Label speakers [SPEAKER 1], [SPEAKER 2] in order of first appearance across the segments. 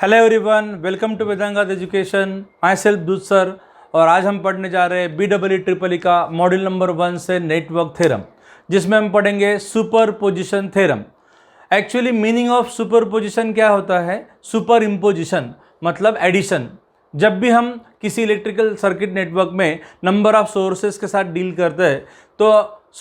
[SPEAKER 1] Hello everyone, welcome to Vedanga education. Myself दूध sir. और आज हम पढ़ने जा रहे हैं BEEE का मॉड्यूल नंबर 1 से नेटवर्क थ्योरम, जिसमें हम पढ़ेंगे superposition theorem. Actually meaning of superposition क्या होता है? सुपर इम्पोजिशन मतलब एडिशन। जब भी हम किसी इलेक्ट्रिकल सर्किट नेटवर्क में नंबर ऑफ सोर्सेज के साथ डील करते हैं तो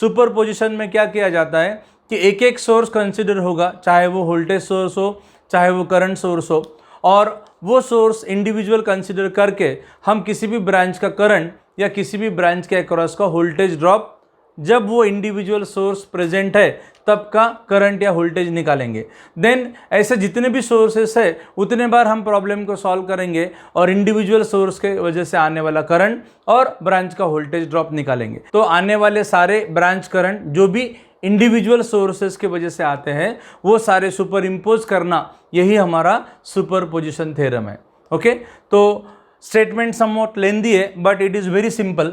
[SPEAKER 1] सुपरपोजिशन में क्या किया जाता है कि एक एक सोर्स कंसिडर होगा, चाहे वो वोल्टेज सोर्स हो चाहे वो करंट सोर्स हो, और वो सोर्स इंडिविजुअल कंसिडर करके हम किसी भी ब्रांच का करंट या किसी भी ब्रांच के अक्रॉस का वोल्टेज ड्रॉप, जब वो इंडिविजुअल सोर्स प्रेजेंट है तब का करंट या वोल्टेज निकालेंगे। देन ऐसे जितने भी सोर्सेस है उतने बार हम प्रॉब्लम को सॉल्व करेंगे और इंडिविजुअल सोर्स के वजह से आने वाला करंट और ब्रांच का वोल्टेज ड्रॉप निकालेंगे। तो आने वाले सारे ब्रांच करंट जो भी इंडिविजुअल सोर्सेस के वजह से आते हैं वो सारे सुपर इम्पोज करना, यही हमारा सुपरपोजिशन थ्योरम है। ओके, तो स्टेटमेंट समवॉट लेंदी है but it is very simple.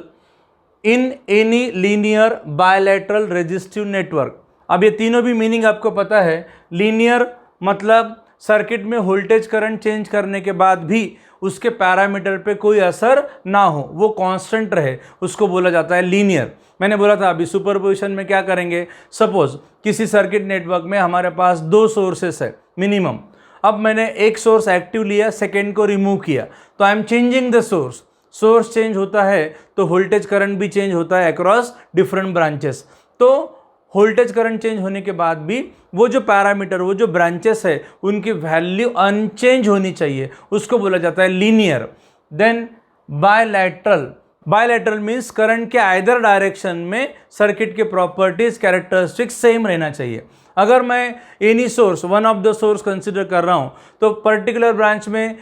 [SPEAKER 1] In any linear bilateral resistive network. अब ये तीनों भी मीनिंग आपको पता है। लीनियर मतलब सर्किट में वोल्टेज करंट चेंज करने के बाद भी उसके पैरामीटर पे कोई असर ना हो, वो कांस्टेंट रहे, उसको बोला जाता है लीनियर। मैंने बोला था अभी सुपरपोजिशन में क्या करेंगे। सपोज किसी सर्किट नेटवर्क में हमारे पास 2 सोर्सेस है मिनिमम। अब मैंने एक सोर्स एक्टिव लिया, सेकेंड को रिमूव किया, तो I am changing the source. Source change होता है तो वोल्टेज करंट भी चेंज होता है अक्रॉस डिफरेंट ब्रांचेस। तो वोल्टेज करंट चेंज होने के बाद भी वो जो पैरामीटर, वो जो ब्रांचेस है, उनकी वैल्यू अनचेंज होनी चाहिए, उसको बोला जाता है linear. Then bilateral. Bilateral means current के आइदर डायरेक्शन में सर्किट के प्रॉपर्टीज कैरेक्टरिस्टिक्स सेम रहना चाहिए। अगर मैं any source, one of the source consider कर रहा हूँ तो पर्टिकुलर ब्रांच में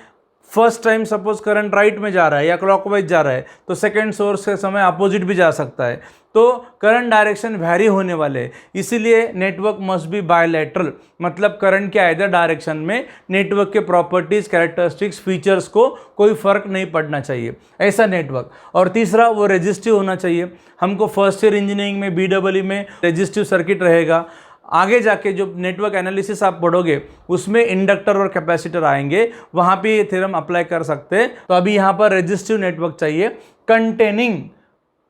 [SPEAKER 1] first time suppose current right में जा रहा है या क्लॉकवाइज जा रहा है तो सेकेंड सोर्स के समय अपोजिट भी जा सकता है, तो करंट डायरेक्शन वैरी होने वाले हैं। इसीलिए नेटवर्क मस्ट बी बायलैटरल, मतलब करंट के आइदर डायरेक्शन में नेटवर्क के प्रॉपर्टीज, कैरेक्टरिस्टिक्स, फीचर्स को कोई फर्क नहीं पड़ना चाहिए, ऐसा नेटवर्क। और तीसरा, वो रेजिस्टिव होना चाहिए। हमको फर्स्ट ईयर इंजीनियरिंग में BEE में रेजिस्टिव सर्किट रहेगा। आगे जाके जो नेटवर्क एनालिसिस आप पढ़ोगे उसमें इंडक्टर और कैपेसिटर आएंगे, वहाँ पे ये थ्योरम अप्लाई कर सकते हैं। तो अभी यहाँ पर रेजिस्टिव नेटवर्क चाहिए कंटेनिंग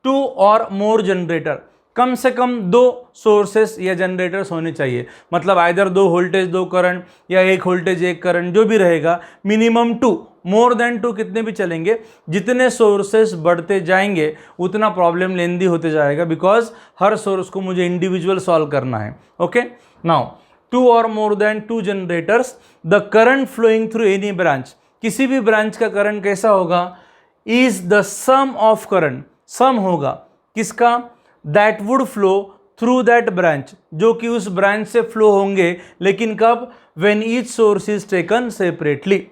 [SPEAKER 1] 2 और मोर जनरेटर। कम से कम 2 सोर्सेस या जनरेटर्स होने चाहिए, मतलब आइदर 2 वोल्टेज 2 करंट या 1 वोल्टेज 1 करंट, जो भी रहेगा मिनिमम 2। मोर देन 2 कितने भी चलेंगे। जितने सोर्सेस बढ़ते जाएंगे उतना प्रॉब्लम लेंदी होते जाएगा, बिकॉज हर सोर्स को मुझे इंडिविजुअल सॉल्व करना है। Okay, now 2 or more than 2 generators, the current flowing through any branch. किसी भी ब्रांच का करंट कैसा होगा? Is the sum of current. Sum होगा किसका? That would flow through that branch, जो कि उस ब्रांच से फ्लो होंगे, लेकिन कब? When each source is taken separately.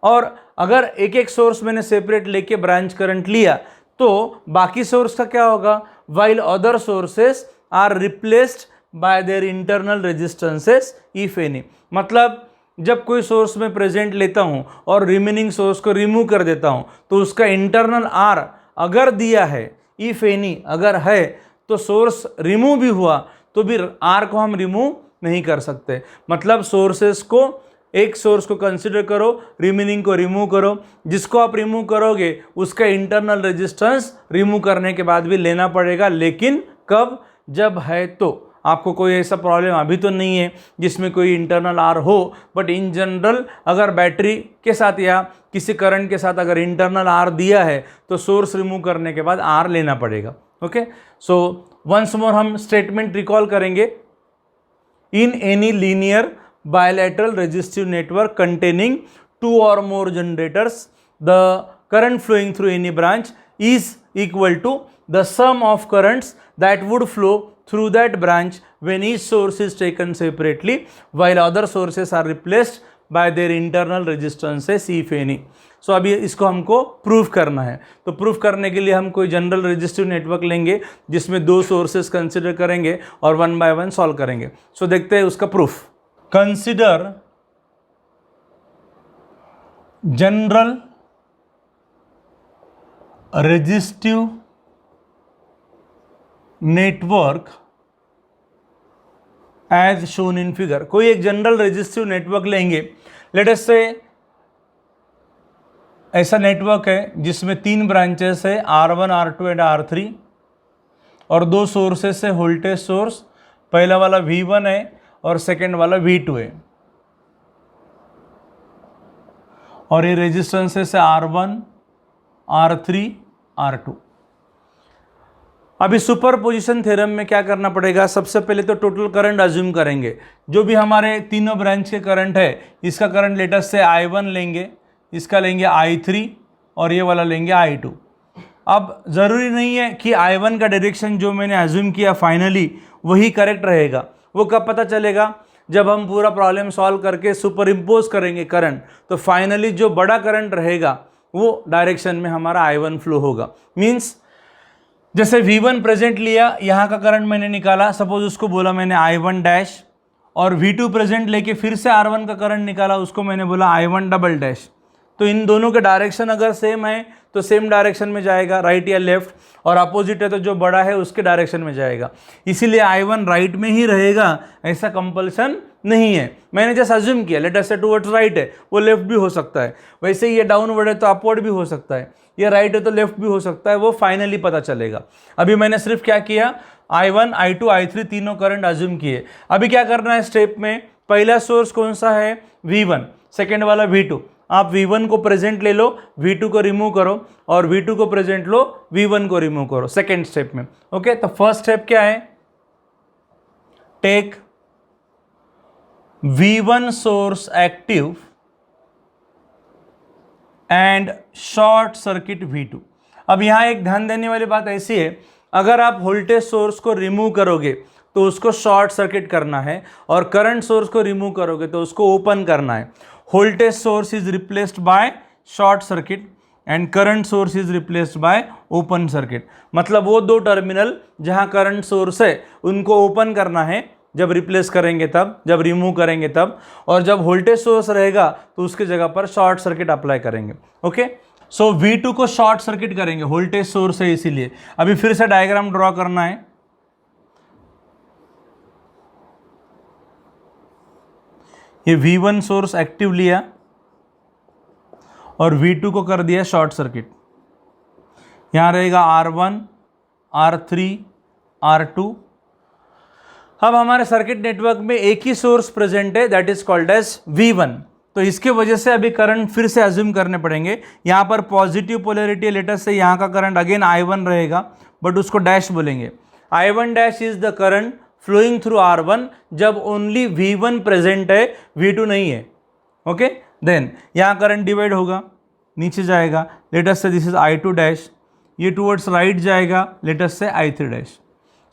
[SPEAKER 1] और अगर एक एक सोर्स मैंने सेपरेट लेके ब्रांच करंट लिया तो बाकी सोर्स का क्या होगा? While other sources are replaced by their internal resistances if any. मतलब जब कोई सोर्स में प्रेजेंट लेता हूं और रिमेनिंग सोर्स को रिमूव कर देता हूं तो उसका इंटरनल आर अगर दिया है, इफ एनी अगर है, तो सोर्स रिमूव भी हुआ तो भी आर को हम रिमूव नहीं कर सकते। मतलब सोर्सेस को, एक सोर्स को कंसिडर करो, रिमेनिंग को रिमूव करो। जिसको आप रिमूव करोगे उसका इंटरनल रेजिस्टेंस रिमूव करने के बाद भी लेना पड़ेगा, लेकिन कब? जब है तो। आपको कोई ऐसा प्रॉब्लम अभी तो नहीं है जिसमें कोई इंटरनल आर हो, बट इन जनरल अगर बैटरी के साथ या किसी करंट के साथ अगर इंटरनल आर दिया है तो सोर्स रिमूव करने के बाद आर लेना पड़ेगा। ओके, सो वंस मोर हम स्टेटमेंट रिकॉल करेंगे। In any linear bilateral resistive network containing 2 or more generators, the current flowing through any branch is equal to the sum of currents that would flow through that branch when each source is taken separately while other sources are replaced by their internal resistances if any. सो अभी इसको हमको proof करना है। तो proof करने के लिए हम कोई जनरल रेजिस्टिव नेटवर्क लेंगे जिसमें 2 सोर्सेस कंसिडर करेंगे और 1 by 1 सॉल्व करेंगे। सो देखते हैं उसका proof. Consider general resistive network as shown in figure। कोई एक जनरल रेजिस्टिव नेटवर्क लेंगे, लेट अस से ऐसा नेटवर्क है जिसमें 3 ब्रांचेस है, R1, R2 एंड R3, और 2 सोर्सेस है, वोल्टेज सोर्स, पहला वाला V1 है और सेकेंड वाला V2 है, और ये रेजिस्टेंसेस है R1, R3, R2। अभी सुपरपोजिशन थ्योरम में क्या करना पड़ेगा, सबसे पहले तो टोटल करंट अज्यूम करेंगे। जो भी हमारे तीनों ब्रांच के करंट है, इसका करंट लेटेस्ट से I1 लेंगे, इसका लेंगे I3 और ये वाला लेंगे I2। अब ज़रूरी नहीं है कि I1 का डायरेक्शन जो मैंने अज्यूम किया फाइनली वही करेक्ट रहेगा। वो कब पता चलेगा, जब हम पूरा प्रॉब्लम सॉल्व करके सुपर इम्पोज करेंगे करंट, तो फाइनली जो बड़ा करंट रहेगा वो डायरेक्शन में हमारा I1 फ्लो होगा। मीन्स जैसे V1 प्रेजेंट लिया, यहाँ का करंट मैंने निकाला, सपोज उसको बोला मैंने I1 डैश, और V2 प्रेजेंट लेके फिर से R1 का करंट निकाला, उसको मैंने बोला I1 डबल डैश। तो इन दोनों के डायरेक्शन अगर सेम है तो सेम डायरेक्शन में जाएगा, राइट या लेफ्ट, और अपोजिट है तो जो बड़ा है उसके डायरेक्शन में जाएगा। इसीलिए I1 राइट में ही रहेगा, ऐसा कंपल्सन नहीं है। मैंने जैसे अज्यूम किया, लेट अस से टुवर्ड्स राइट है, वो लेफ्ट भी हो सकता है, वैसे ही ये डाउनवर्ड है तो अपवर्ड भी हो सकता है, ये राइट है तो लेफ्ट भी हो सकता है, वो फाइनली पता चलेगा। अभी मैंने सिर्फ क्या किया, I1, I2, I3 तीनों करंट अज्यूम किए। अभी क्या करना है स्टेप में, पहला सोर्स कौन सा है, V1, सेकेंड वाला V2। आप V1 को प्रेजेंट ले लो, V2 को रिमूव करो, और V2 को प्रेजेंट लो, V1 को रिमूव करो सेकेंड स्टेप में। ओके, तो फर्स्ट स्टेप क्या है, take V1 source active and short circuit V2। अब यहां एक ध्यान देने वाली बात ऐसी है, अगर आप वोल्टेज सोर्स को रिमूव करोगे तो उसको शॉर्ट सर्किट करना है, और करंट सोर्स को रिमूव करोगे तो उसको ओपन करना है। Voltage source is replaced by short circuit and current source is replaced by open circuit. मतलब वो 2 टर्मिनल जहां करंट सोर्स है उनको ओपन करना है जब रिप्लेस करेंगे तब, जब रिमूव करेंगे तब, और जब वोल्टेज सोर्स रहेगा तो उसके जगह पर शॉर्ट सर्किट अप्लाई करेंगे। ओके, सो V2 को शॉर्ट सर्किट करेंगे, वोल्टेज सोर्स है इसीलिए। अभी फिर से डायग्राम ड्रॉ करना है। ये V1 सोर्स एक्टिव लिया और V2 को कर दिया शॉर्ट सर्किट। यहां रहेगा R1, R3, R2। अब हमारे सर्किट नेटवर्क में एक ही सोर्स प्रेजेंट है, that is called as V1। तो इसके वजह से अभी करंट फिर से अज्यूम करने पड़ेंगे। यहाँ पर पॉजिटिव पोलैरिटी लेटर से यहाँ का करंट अगेन I1 रहेगा, बट उसको डैश बोलेंगे। I1 dash is the current flowing through R1 जब ओनली V1 प्रेजेंट है, V2 नहीं है। ओके, देन यहाँ करंट डिवाइड होगा, नीचे जाएगा, लेटर से दिस इज I2 डैश, ये टुवर्ड्स राइट जाएगा, लेटर से I3 डैश।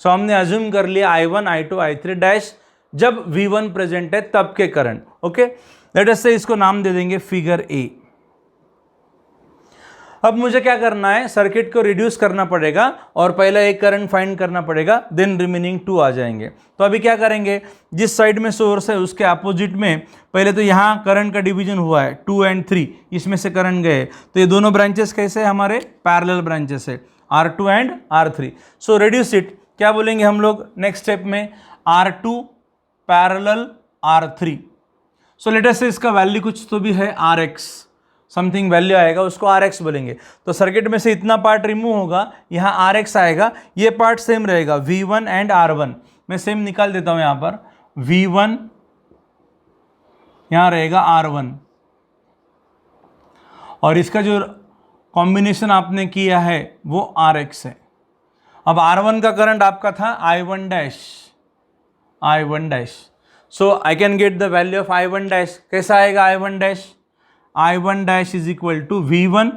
[SPEAKER 1] सो हमने अज्यूम कर लिया I1, I2, I3 डैश जब V1 प्रेजेंट है तब के करंट। ओके, लेट अस से इसको नाम दे देंगे फिगर ए। अब मुझे क्या करना है, सर्किट को रिड्यूस करना पड़ेगा और पहला एक करंट फाइंड करना पड़ेगा, देन रिमेनिंग 2 आ जाएंगे। तो अभी क्या करेंगे, जिस साइड में सोर्स है उसके अपोजिट में पहले तो यहाँ करंट का डिवीजन हुआ है 2 और 3, इसमें से करंट गए, तो ये दोनों ब्रांचेस कैसे हमारे पैरेलल ब्रांचेस है, R2 and R3। So reduce it, क्या बोलेंगे हम लोग नेक्स्ट स्टेप में, R2 parallel R3। So let us से इसका वैल्यू कुछ तो भी है RX, समथिंग वैल्यू आएगा, उसको RX बोलेंगे। तो सर्किट में से इतना पार्ट रिमूव होगा, यहाँ RX आएगा, ये पार्ट सेम रहेगा V1 एंड R1। मैं सेम निकाल देता हूँ, यहाँ पर V1 यहाँ रहेगा R1, और इसका जो कॉम्बिनेशन आपने किया है वो RX है। अब R1 का करंट आपका था I1 dash, so I can get the value of I1 dash. कैसा आएगा I1 dash, I1 dash is equal to V1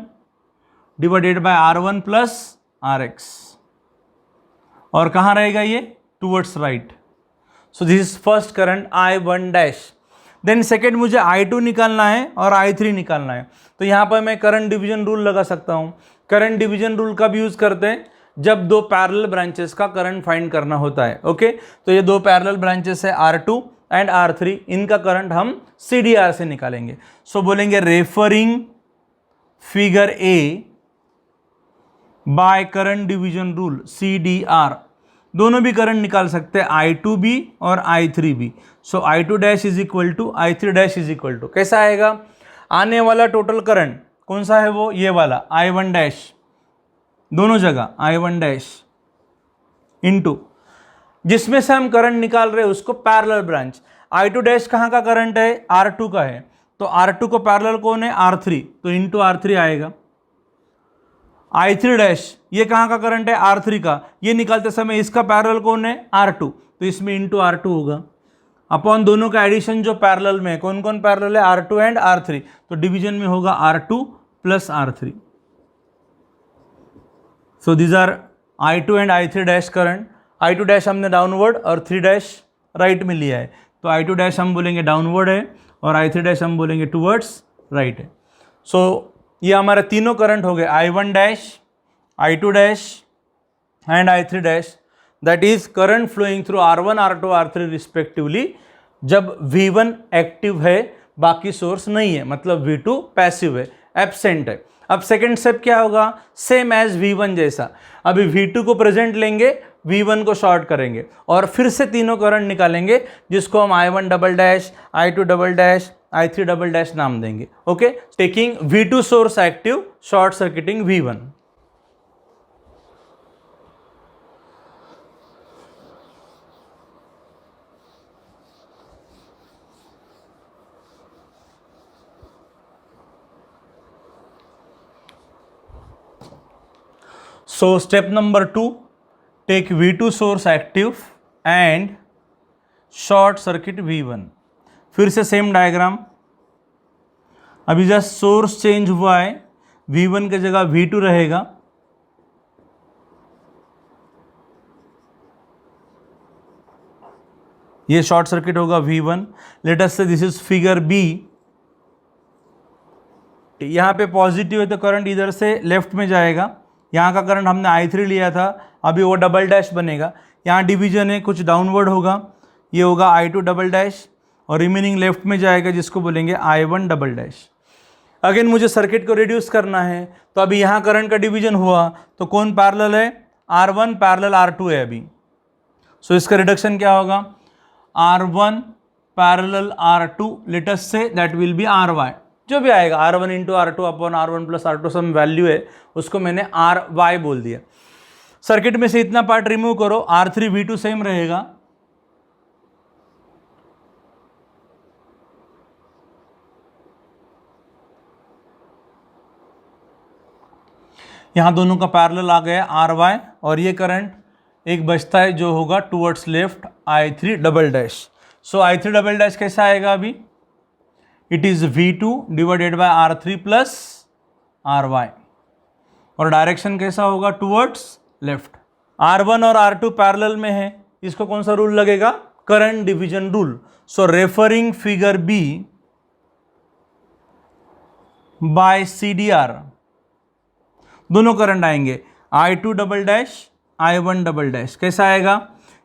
[SPEAKER 1] divided by R1 plus RX, और कहाँ रहेगा ये, towards right. So this is first current I1 dash. Then second मुझे I2 निकालना है और I3 निकालना है। तो यहाँ पर मैं करंट डिवीजन रूल लगा सकता हूँ। करंट डिवीजन रूल कब यूज करते हैं, जब 2 पैरेलल ब्रांचेस का करंट फाइंड करना होता है। ओके, तो ये 2 पैरेलल ब्रांचेस है R2 एंड R3, इनका करंट हम CDR से निकालेंगे। सो बोलेंगे referring figure A by current division rule CDR, दोनों भी करंट निकाल सकते हैं, I2 भी और I3 भी। So I2 dash is equal to I3 dash is equal to, कैसा आएगा, आने वाला टोटल करंट कौन सा है वो, ये वाला I1 डैश, दोनों जगह I1 डैश इंटू जिसमें से हम करंट निकाल रहे हैं उसको पैरेलल ब्रांच। I2 डैश कहाँ का करंट है, R2 का है, तो R2 को पैरेलल कौन है, R3, तो इंटू R3 आएगा। I3 डैश ये कहाँ का करंट है, R3 का, ये निकालते समय इसका पैरेलल कौन है, R2, तो इसमें इंटू R2 होगा। अपॉन दोनों का एडिशन जो पैरेलल में है, कौन कौन पैरेलल है, R2 एंड R3, तो डिवीजन में होगा R2 plus R3। So these are I2 and I3 dash current. I2 dash हमने डाउनवर्ड और 3 डैश राइट में लिया है, तो I2 डैश हम बोलेंगे डाउनवर्ड है और I3 डैश हम बोलेंगे टूवर्ड्स राइट है। सो ये हमारे तीनों करंट हो गए, I1 dash, I2 dash and I3 dash, that is current flowing through R1, R2, R3 respectively जब V1 एक्टिव है, बाकी सोर्स नहीं है, मतलब V2 पैसिव है, एब्सेंट है। अब सेकंड स्टेप क्या होगा, सेम एज V1 जैसा, अभी V2 को प्रेजेंट लेंगे, V1 को शॉर्ट करेंगे और फिर से तीनों करंट निकालेंगे जिसको हम I1 double dash, I2 double dash, I3 double dash नाम देंगे। Okay, taking V2 source active, short circuiting V1। So step number 2, take V2 source active and short circuit V1। फिर से सेम डायग्राम, अभी just source change हुआ है, V1 की जगह V2 रहेगा, ये शॉर्ट सर्किट होगा V1। लेट अस से दिस इज फिगर B, यहाँ पे पॉजिटिव है तो करंट इधर से लेफ्ट में जाएगा, यहाँ का करंट हमने I3 लिया था, अभी वो डबल डैश बनेगा, यहाँ डिवीजन है, कुछ डाउनवर्ड होगा, ये होगा I2 डबल डैश और रिमेनिंग लेफ्ट में जाएगा जिसको बोलेंगे I1 डबल डैश। अगेन मुझे सर्किट को रिड्यूस करना है, तो अभी यहाँ करंट का डिवीजन हुआ तो कौन पैरेलल है, R1 पैरेलल R2 है अभी, सो इसका रिडक्शन क्या होगा, R1 parallel R2, let us say that will be RY, जो भी आएगा R1 into R2 upon R1 plus R2 sum value है, उसको मैंने RY बोल दिया। सर्किट में से इतना पार्ट रिमूव करो, R3 V2 सेम रहेगा, यहाँ दोनों का पैरेलल आ गया RY, और ये करंट एक बचता है जो होगा towards left I3 double dash. So I3 double dash कैसा आएगा अभी, it is V2 divided by R3 plus RY, और डायरेक्शन कैसा होगा, टूवर्ड्स लेफ्ट। R1 और R2 पैरेलल में है, इसको कौन सा रूल लगेगा, current division rule. So referring figure B by CDR, दोनों करंट आएंगे I2 double dash, I1 double dash, कैसा आएगा,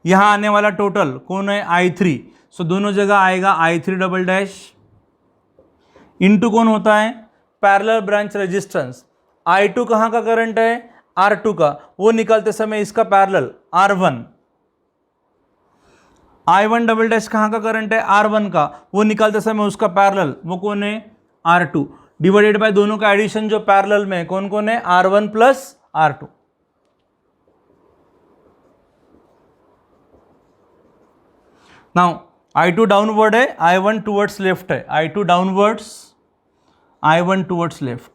[SPEAKER 1] यहां आने वाला टोटल कौन है, I3, सो दोनों जगह आएगा I3 डबल डैश इंटू कौन होता है, पैरेलल ब्रांच रेजिस्टेंस। I2 कहाँ का करंट है, R2 का, वो निकालते समय इसका parallel R1। I1 double dash कहाँ का करंट है, R1 का, वो निकालते समय उसका पैरेलल, वो कौन है, R2, डिवाइडेड बाय दोनों का एडिशन जो पैरेलल में कौन कौन है, R1 plus R2। Now I2 downward है, I1 टूवर्ड्स लेफ्ट है, I2 downwards, I1 towards left.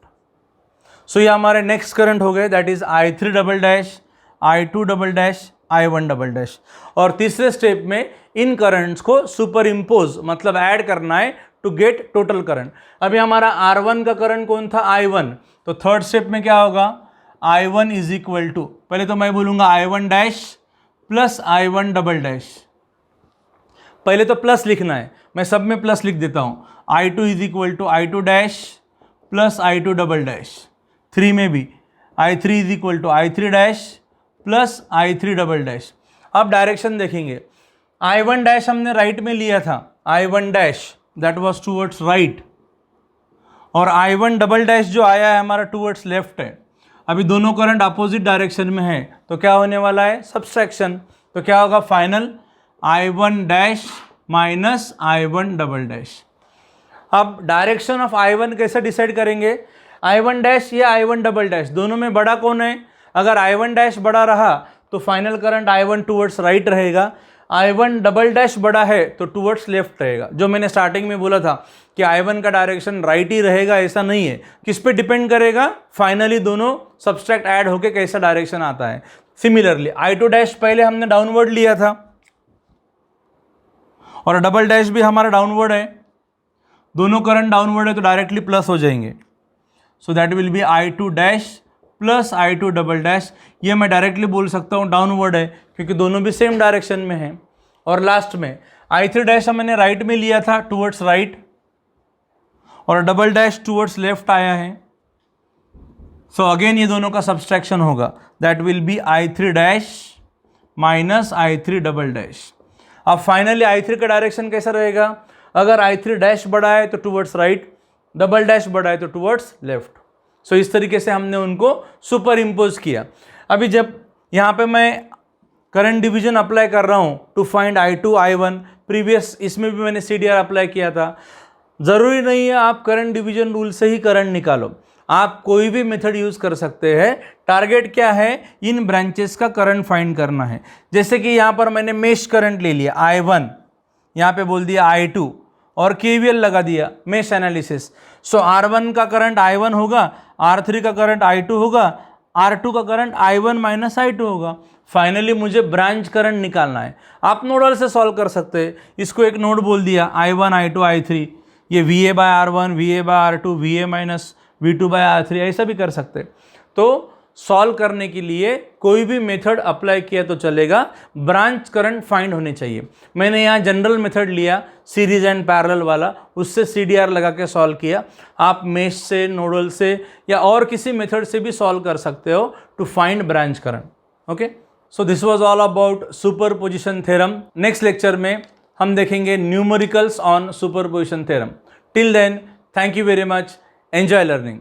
[SPEAKER 1] सो ये हमारे नेक्स्ट करंट हो गए, that is I3 double dash, I2 double dash, I1 double dash. और तीसरे स्टेप में इन करंट्स को सुपर इम्पोज, मतलब ऐड करना है टू गेट टोटल करंट। अभी हमारा R1 का करंट कौन था, I1, तो थर्ड स्टेप में क्या होगा, I1 इज इक्वल टू, पहले तो मैं बोलूंगा I1 dash plus I1 double dash, पहले तो प्लस लिखना है, मैं सब में प्लस लिख देता हूं, I2 is equal to I2 dash plus I2 double dash, 3 में भी I3 is equal to I3 dash plus I3 double dash. अब डायरेक्शन देखेंगे, I1 डैश हमने राइट में लिया था, I1 dash that was towards right, और I1 डबल डैश जो आया है हमारा टूवर्ड्स लेफ्ट है। अभी दोनों करंट अपोजिट डायरेक्शन में है, तो क्या होने वाला है, सब्सट्रैक्शन, तो क्या होगा final, I1 dash minus I1 double dash. अब डायरेक्शन ऑफ I1 कैसे डिसाइड करेंगे, I1 डैश या I1 डबल डैश, दोनों में बड़ा कौन है? अगर I1 डैश बड़ा रहा तो final current I1 towards right रहेगा, I1 डबल डैश बड़ा है तो टूवर्ड्स लेफ्ट रहेगा। जो मैंने स्टार्टिंग में बोला था कि I1 का डायरेक्शन राइट ही रहेगा, ऐसा नहीं है। किस पे डिपेंड करेगा? फाइनली दोनों सब्सट्रैक्ट ऐड होके कैसा डायरेक्शन आता है। सिमिलरली I2 डैश पहले हमने डाउनवर्ड लिया था और डबल डैश भी हमारा डाउनवर्ड है, दोनों करंट डाउनवर्ड है तो डायरेक्टली प्लस हो जाएंगे। So that will be I2 dash plus I2 double dash. ये मैं डायरेक्टली बोल सकता हूँ डाउनवर्ड है क्योंकि दोनों भी सेम डायरेक्शन में हैं। और लास्ट में I3 डैश मैंने राइट में लिया था टूवर्ड्स राइट, और डबल डैश टूवर्ड्स लेफ्ट आया है। सो अगेन ये दोनों का सब्सट्रैक्शन होगा, that will be I3 dash minus I3 double dash. अब फाइनली I3 का डायरेक्शन कैसा रहेगा? अगर I3 डैश बड़ा है तो टूवर्ड्स राइट, डबल डैश बड़ा है तो टूवर्ड्स लेफ्ट। सो इस तरीके से हमने उनको सुपर इम्पोज किया। अभी जब यहाँ पे मैं करंट डिवीजन अप्लाई कर रहा हूँ to find I2 I1, previous इसमें भी मैंने CDR अप्लाई किया था। ज़रूरी नहीं है आप करंट डिवीजन रूल से ही करंट निकालो, आप कोई भी मेथड यूज़ कर सकते हैं। टारगेट क्या है? इन ब्रांचेस का करंट फाइंड करना है। जैसे कि यहाँ पर मैंने मेश करंट ले लिया I1, यहाँ पे बोल दिया I2 और KVL लगा दिया मेश एनालिसिस। सो R1 का करंट I1 होगा, R3 का करंट I2 होगा, R2 का करंट I1 माइनस I2 होगा। फाइनली मुझे ब्रांच करंट निकालना है। आप नोडल से सॉल्व कर सकते हैं। इसको एक नोड बोल दिया I1 I2 I3, ये VA by R1 VA by R2 VA minus V2 by R3 ऐसा भी कर सकते। तो सॉल्व करने के लिए कोई भी मेथड अप्लाई किया तो चलेगा, ब्रांच करंट फाइंड होने चाहिए। मैंने यहाँ जनरल मेथड लिया सीरीज एंड पैरेलल वाला, उससे CDR लगा के सॉल्व किया। आप मेश से, नोडल से या और किसी मेथड से भी सॉल्व कर सकते हो to find branch current. Okay, so this was all about superposition theorem. Next lecture में हम देखेंगे numericals on superposition theorem. Till then, thank you very much, enjoy learning.